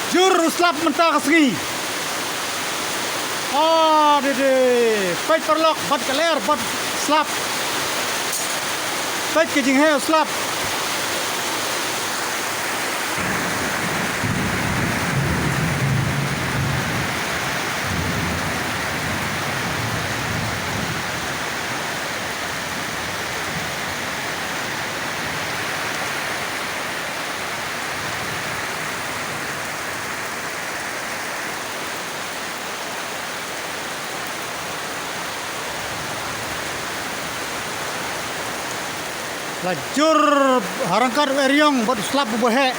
Lajur uslap mentah ke segi. Oh, dede. Pej perlok, bat keler, bat slap. Pej ke jing heo slap. Lajur harangkat eriong buat slap bubehe.